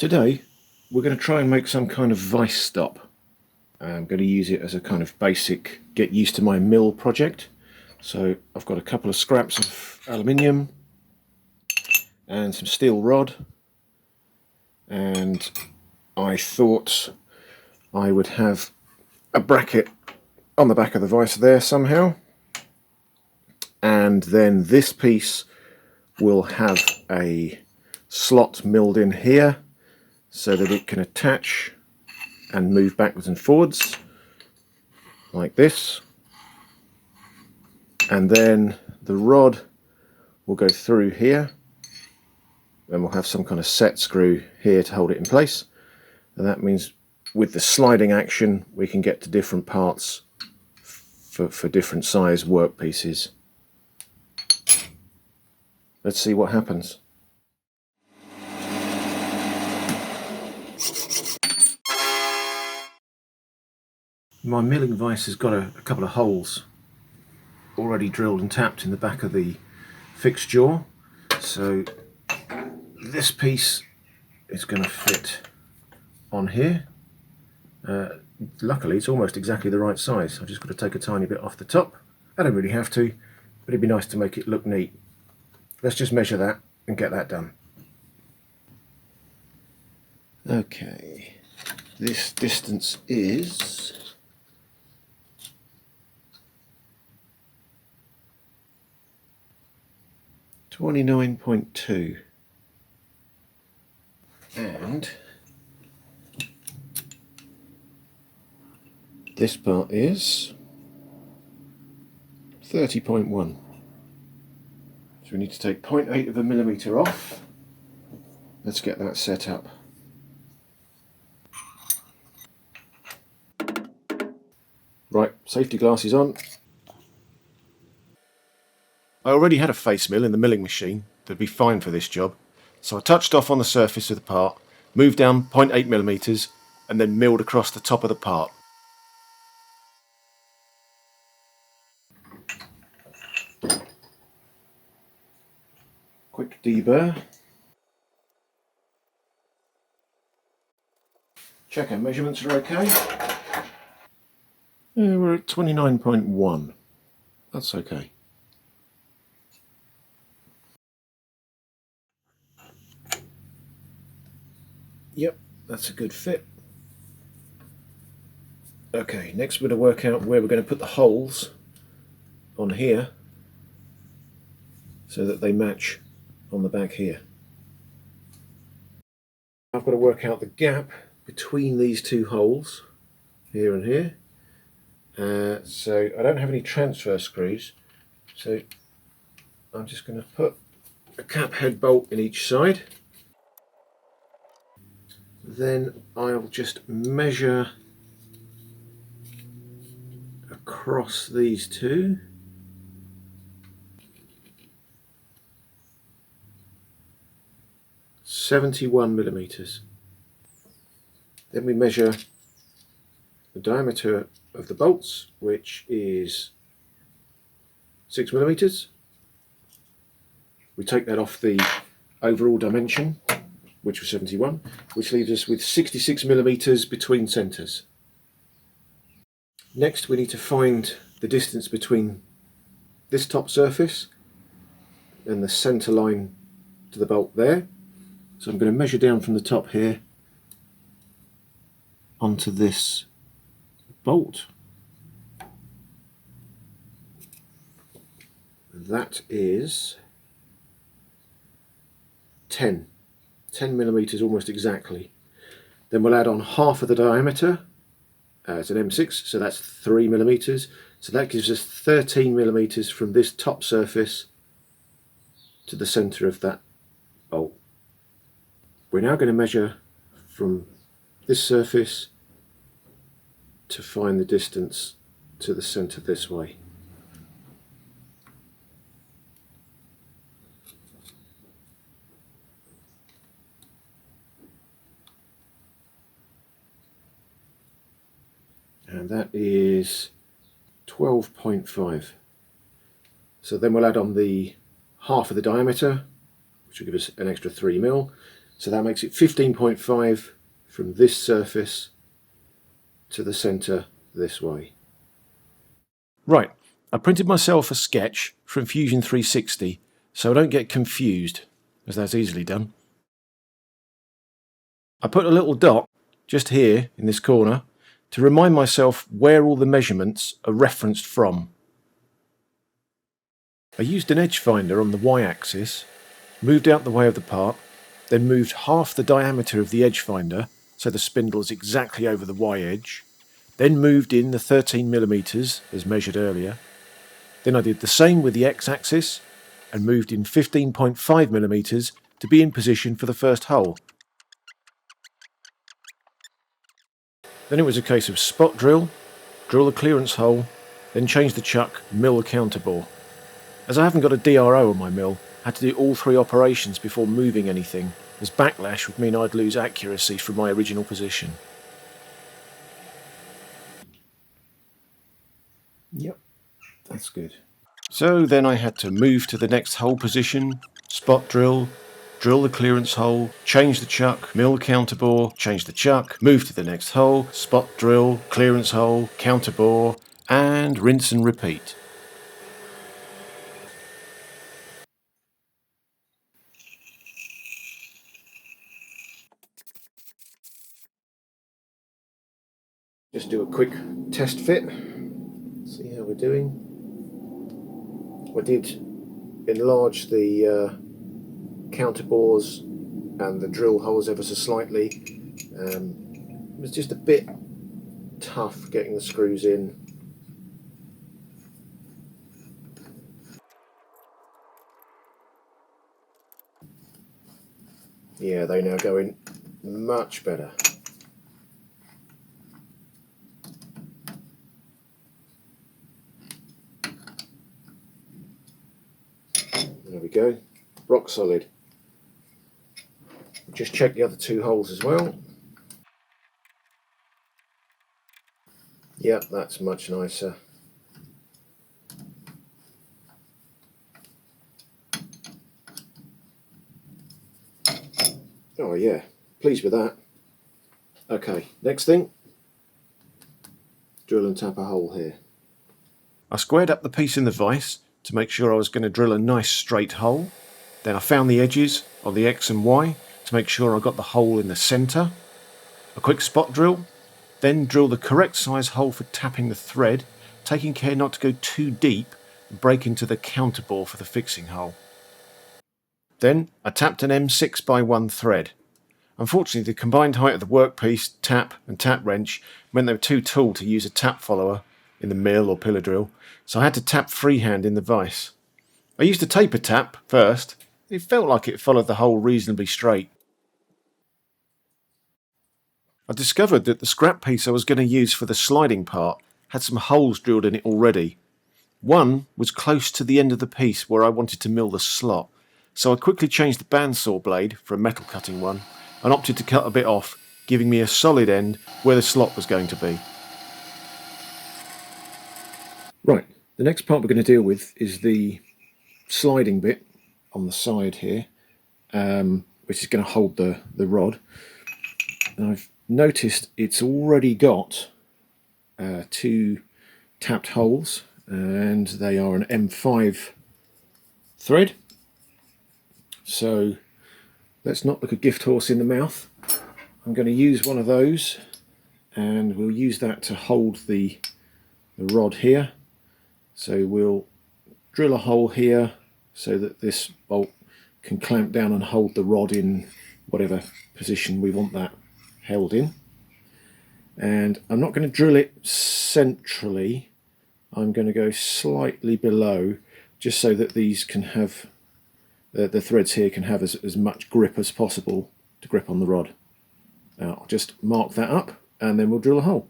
Today we're going to try and make some kind of vice stop. I'm going to use it as a kind of basic get used to my mill project. So I've got a couple of scraps of aluminium and some steel rod, and I thought I would have a bracket on the back of the vice there somehow, and then this piece will have a slot milled in here so that it can attach and move backwards and forwards like this, and then the rod will go through here, and we'll have some kind of set screw here to hold it in place, and that means with the sliding action we can get to different parts for different size work pieces. Let's see what happens. My milling vise has got a couple of holes already drilled and tapped in the back of the fixed jaw, so this piece is going to fit on here. Luckily it's almost exactly the right size. I've just got to take a tiny bit off the top. I don't really have to, but it'd be nice to make it look neat. Let's just measure that and get that done. Okay, this distance is 29.2, and this part is 30.1. So we need to take 0.8 of a millimetre off. Let's get that set up. Right, safety glasses on. I already had a face mill in the milling machine that'd be fine for this job, so I touched off on the surface of the part, moved down 0.8 millimetres, and then milled across the top of the part. Quick deburr. Check our measurements are okay. Yeah, we're at 29.1. That's okay. Yep, that's a good fit. Okay, next we're going to work out where we're going to put the holes on here so that they match on the back here. I've got to work out the gap between these two holes, here and here. So I don't have any transfer screws, so I'm just going to put a cap head bolt in each side. Then I'll just measure across these two. .71 millimeters. Then we measure the diameter of the bolts, which is 6 millimeters. We take that off the overall dimension, which was 71, which leaves us with 66 millimeters between centers. Next we need to find the distance between this top surface and the center line to the bolt there. So I'm going to measure down from the top here onto this bolt. That is 10 millimeters almost exactly. Then we'll add on half of the diameter as an M6, so that's 3 millimeters. So that gives us 13 millimeters from this top surface to the center of that bolt. We're now going to measure from this surface to find the distance to the center this way. And that is 12.5. So then we'll add on the half of the diameter, which will give us an extra 3 mil. So that makes it 15.5 from this surface to the centre this way. Right, I printed myself a sketch from Fusion 360 so I don't get confused, as that's easily done. I put a little dot just here in this corner to remind myself where all the measurements are referenced from. I used an edge finder on the y-axis, moved out the way of the part, then moved half the diameter of the edge finder so the spindle is exactly over the y-edge, then moved in the 13mm as measured earlier. Then I did the same with the x-axis and moved in 15.5mm to be in position for the first hole. Then it was a case of spot drill the clearance hole, then change the chuck, mill the counterbore. As I haven't got a DRO on my mill, I had to do all three operations before moving anything, as backlash would mean I'd lose accuracy from my original position. Yep, that's good. So then I had to move to the next hole position, spot drill the clearance hole, change the chuck, mill counterbore, change the chuck, move to the next hole, spot drill, clearance hole, counterbore, and rinse and repeat. Just do a quick test fit, see how we're doing. I did enlarge the counterbores and the drill holes ever so slightly. It was just a bit tough getting the screws in. Yeah, they now go in much better. There we go, rock solid. Just check the other two holes as well. Yep, that's much nicer. Oh yeah, pleased with that. Okay, next thing, drill and tap a hole here. I squared up the piece in the vise to make sure I was going to drill a nice straight hole. Then I found the edges of the X and Y to make sure I got the hole in the centre. A quick spot drill, then drill the correct size hole for tapping the thread, taking care not to go too deep and break into the counterbore for the fixing hole. Then I tapped an M6x1 thread. Unfortunately, the combined height of the workpiece, tap and tap wrench meant they were too tall to use a tap follower in the mill or pillar drill, so I had to tap freehand in the vise. I used a taper tap first. It felt like it followed the hole reasonably straight. I discovered that the scrap piece I was going to use for the sliding part had some holes drilled in it already. One was close to the end of the piece where I wanted to mill the slot, so I quickly changed the bandsaw blade for a metal cutting one and opted to cut a bit off, giving me a solid end where the slot was going to be. Right, the next part we're going to deal with is the sliding bit on the side here, which is going to hold the rod. And I've noticed it's already got two tapped holes, and they are an M5 thread. So let's not look a gift horse in the mouth. I'm going to use one of those, and we'll use that to hold the rod here. So we'll drill a hole here so that this bolt can clamp down and hold the rod in whatever position we want that held in. And I'm not going to drill it centrally. I'm going to go slightly below, just so that these can have the threads here can have as much grip as possible to grip on the rod. Now I'll just mark that up and then we'll drill a hole.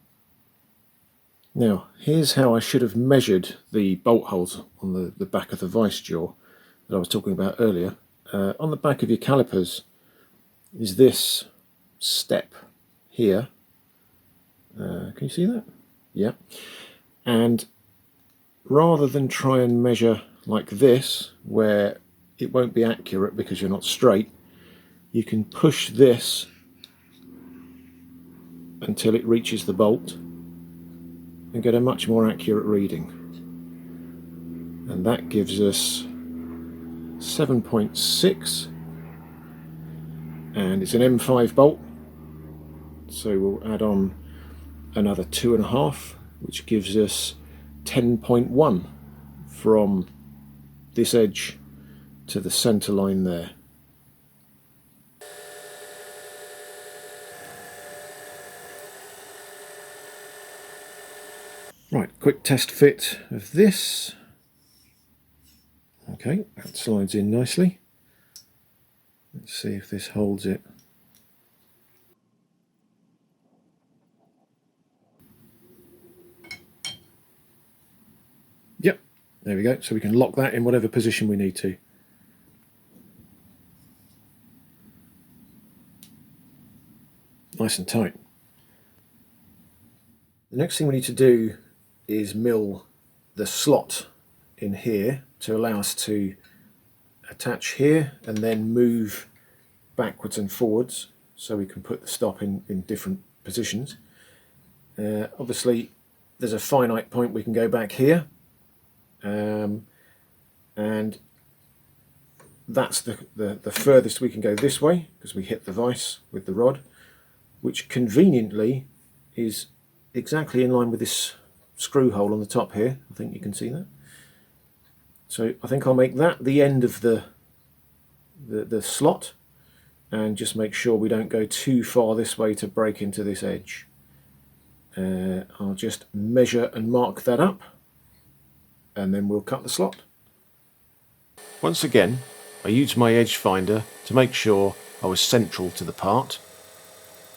Now here's how I should have measured the bolt holes on the back of the vice jaw that I was talking about earlier. On the back of your calipers is this step here. Can you see that? Yeah. And rather than try and measure like this, where it won't be accurate because you're not straight, you can push this until it reaches the bolt and get a much more accurate reading. And that gives us 7.6, and it's an M5 bolt, so we'll add on another 2.5, which gives us 10.1 from this edge to the centre line there. Right, quick test fit of this. Okay, that slides in nicely. Let's see if this holds it. Yep, there we go. So we can lock that in whatever position we need to. Nice and tight. The next thing we need to do is mill the slot in here to allow us to attach here and then move backwards and forwards so we can put the stop in different positions. Obviously there's a finite point we can go back here, and that's the furthest we can go this way because we hit the vise with the rod, which conveniently is exactly in line with this screw hole on the top here. I think you can see that. So I think I'll make that the end of the slot, and just make sure we don't go too far this way to break into this edge. I'll just measure and mark that up, and then we'll cut the slot. Once again, I used my edge finder to make sure I was central to the part.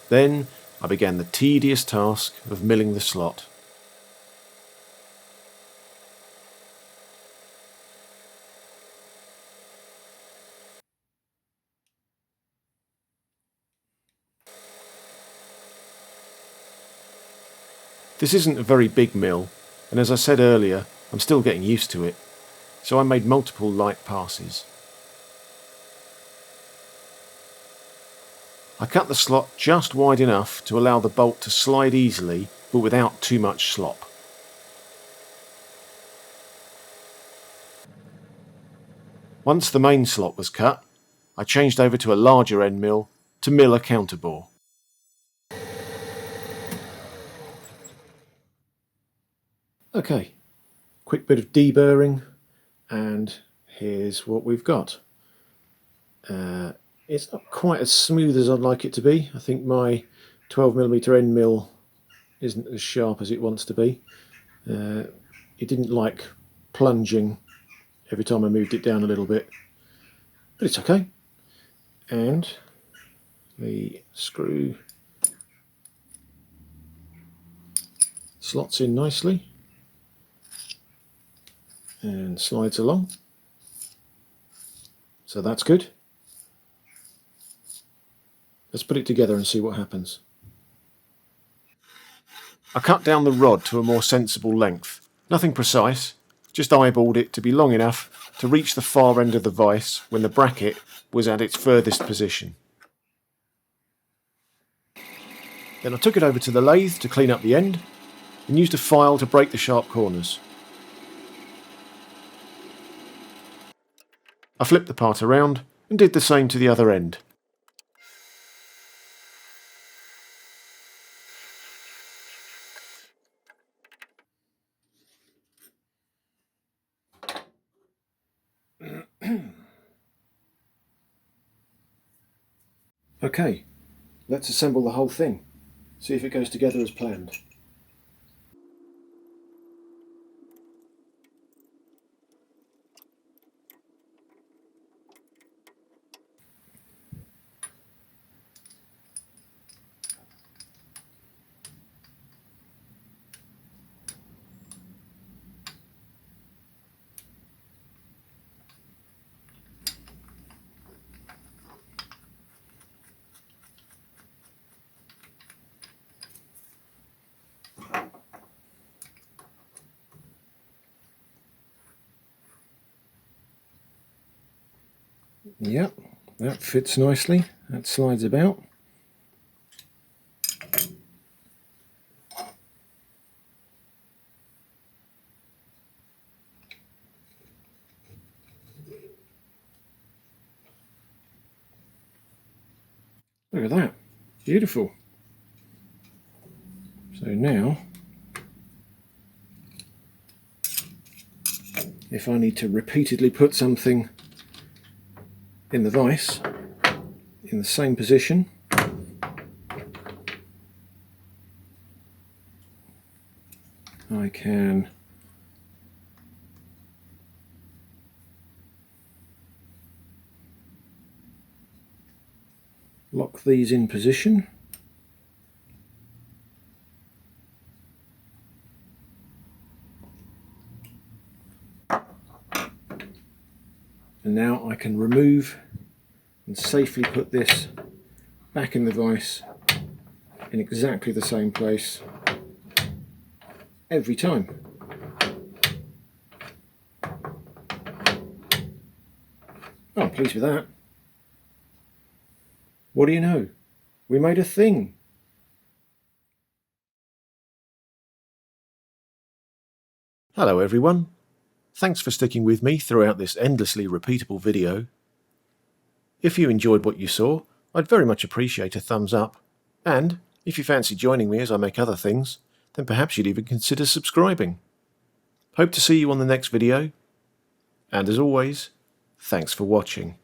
Then I began the tedious task of milling the slot. This isn't a very big mill, and as I said earlier, I'm still getting used to it, so I made multiple light passes. I cut the slot just wide enough to allow the bolt to slide easily, but without too much slop. Once the main slot was cut, I changed over to a larger end mill to mill a counterbore. Okay, quick bit of deburring, and here's what we've got. It's not quite as smooth as I'd like it to be. I think my 12mm end mill isn't as sharp as it wants to be. It didn't like plunging every time I moved it down a little bit, but it's okay. And the screw slots in nicely and slides along, so that's good. Let's put it together and see what happens. I cut down the rod to a more sensible length. Nothing precise, just eyeballed it to be long enough to reach the far end of the vise when the bracket was at its furthest position. Then I took it over to the lathe to clean up the end and used a file to break the sharp corners. I flipped the part around and did the same to the other end. Okay, let's assemble the whole thing, see if it goes together as planned. Yep, that fits nicely. That slides about. Look at that, beautiful. So now, if I need to repeatedly put something in the vise in the same position, I can lock these in position. And now I can remove and safely put this back in the vise in exactly the same place every time. Oh, I'm pleased with that. What do you know? We made a thing. Hello everyone. Thanks for sticking with me throughout this endlessly repeatable video. If you enjoyed what you saw, I'd very much appreciate a thumbs up. And if you fancy joining me as I make other things, then perhaps you'd even consider subscribing. Hope to see you on the next video. And as always, thanks for watching.